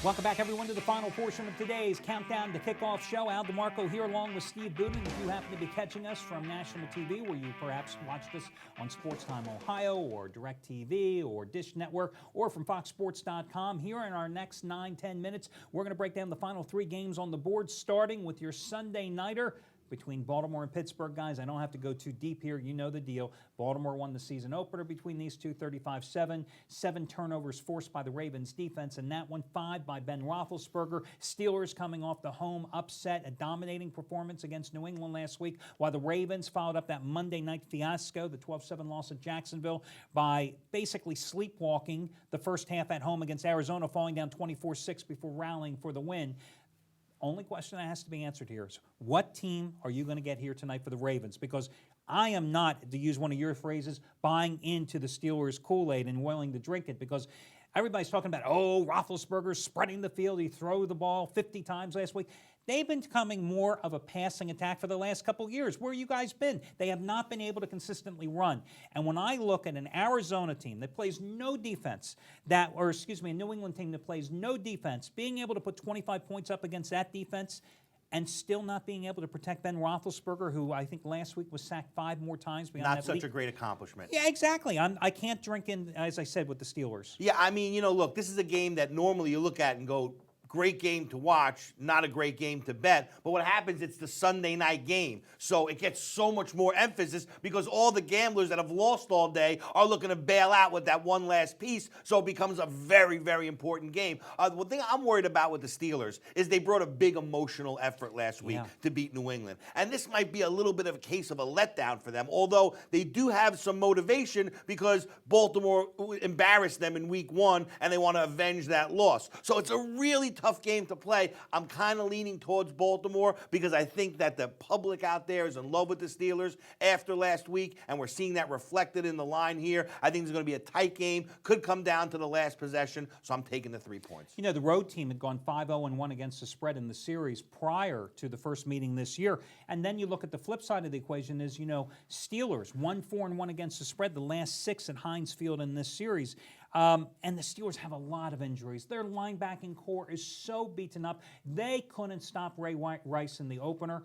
Welcome back, everyone, to the final portion of today's Countdown to Kickoff show. Al DeMarco here along with Steve Budin. If you happen to be catching us from national TV, where you perhaps watched us on Sports Time Ohio or DirecTV or Dish Network or from FoxSports.com, here in our next 9-10 minutes, we're going to break down the final three games on the board, starting with your Sunday nighter between Baltimore and Pittsburgh. Guys, I don't have to go too deep here. You know the deal. Baltimore won the season opener between these two, 35-7. 7 turnovers forced by the Ravens defense, and that one 5 by Ben Roethlisberger. Steelers coming off the home upset, a dominating performance against New England last week, while the Ravens followed up that Monday night fiasco, the 12-7 loss at Jacksonville, by basically sleepwalking the first half at home against Arizona, falling down 24-6 before rallying for the win. Only question that has to be answered here is, what team are you going to get here tonight for the Ravens? Because I am not, to use one of your phrases, buying into the Steelers' Kool-Aid and willing to drink it, because everybody's talking about, Roethlisberger's spreading the field. He threw the ball 50 times last week. They've been becoming more of a passing attack for the last couple of years. Where have you guys been? They have not been able to consistently run. And when I look at an Arizona team that plays no defense, a New England team that plays no defense, being able to put 25 points up against that defense and still not being able to protect Ben Roethlisberger, who I think last week was sacked 5 more times. Not such a great accomplishment. Yeah, exactly. I can't drink in, as I said, with the Steelers. Yeah, I mean, look, this is a game that normally you look at and go, great game to watch, not a great game to bet. But what happens, it's the Sunday night game. So it gets so much more emphasis because all the gamblers that have lost all day are looking to bail out with that one last piece. So it becomes a very, very important game. One thing I'm worried about with the Steelers is they brought a big emotional effort last week to beat New England. And this might be a little bit of a case of a letdown for them, although they do have some motivation because Baltimore embarrassed them in week 1 and they want to avenge that loss. So it's a really tough game to play. I'm kind of leaning towards Baltimore because I think that the public out there is in love with the Steelers after last week, and we're seeing that reflected in the line here. I think it's going to be a tight game. Could come down to the last possession, so I'm taking the 3 points. You know, the road team had gone 5-0-1 against the spread in the series prior to the first meeting this year. And then you look at the flip side of the equation is, Steelers 1-4-1 against the spread, the last 6 at Heinz Field in this series. And the Steelers have a lot of injuries. Their linebacking core is so beaten up. They couldn't stop Ray Rice in the opener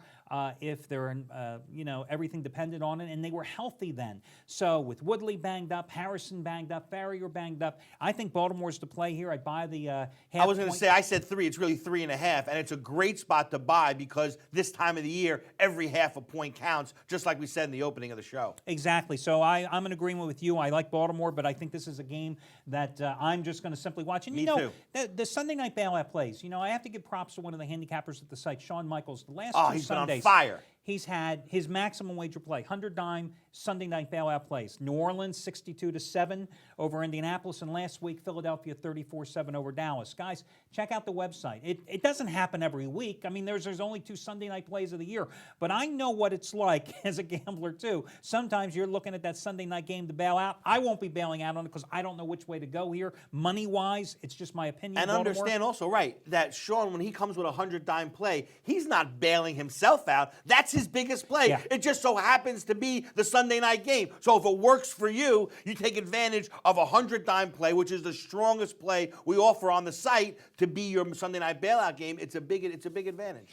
if everything depended on it, and they were healthy then. So with Woodley banged up, Harrison banged up, Farrier banged up, I think Baltimore's to play here. I'd buy the half I was going to say, I said 3. It's really 3.5, and it's a great spot to buy because this time of the year, every half a point counts, just like we said in the opening of the show. Exactly. So I'm in agreement with you. I like Baltimore, but I think this is a game that I'm just going to simply watch. And Me too. The Sunday night bailout plays, I have to give props to one of the handicappers at the site, Shawn Michaels. The last 2 he's Sundays, been on fire. He's had his maximum wager play, 100-dime Sunday night bailout plays. New Orleans 62-7 over Indianapolis, and last week Philadelphia 34-7 over Dallas. Guys, check out the website. It doesn't happen every week. I mean, there's only 2 Sunday night plays of the year, but I know what it's like as a gambler too. Sometimes you're looking at that Sunday night game to bail out. I won't be bailing out on it because I don't know which way to go here. Money-wise, it's just my opinion. And Baltimore. Understand also, right, that Shawn, when he comes with a 100-dime play, he's not bailing himself out. That's his biggest play. Yeah. It just so happens to be the Sunday night game. So if it works for you, you take advantage of a 100-dime play, which is the strongest play we offer on the site, to be your Sunday night bailout game. It's a big advantage.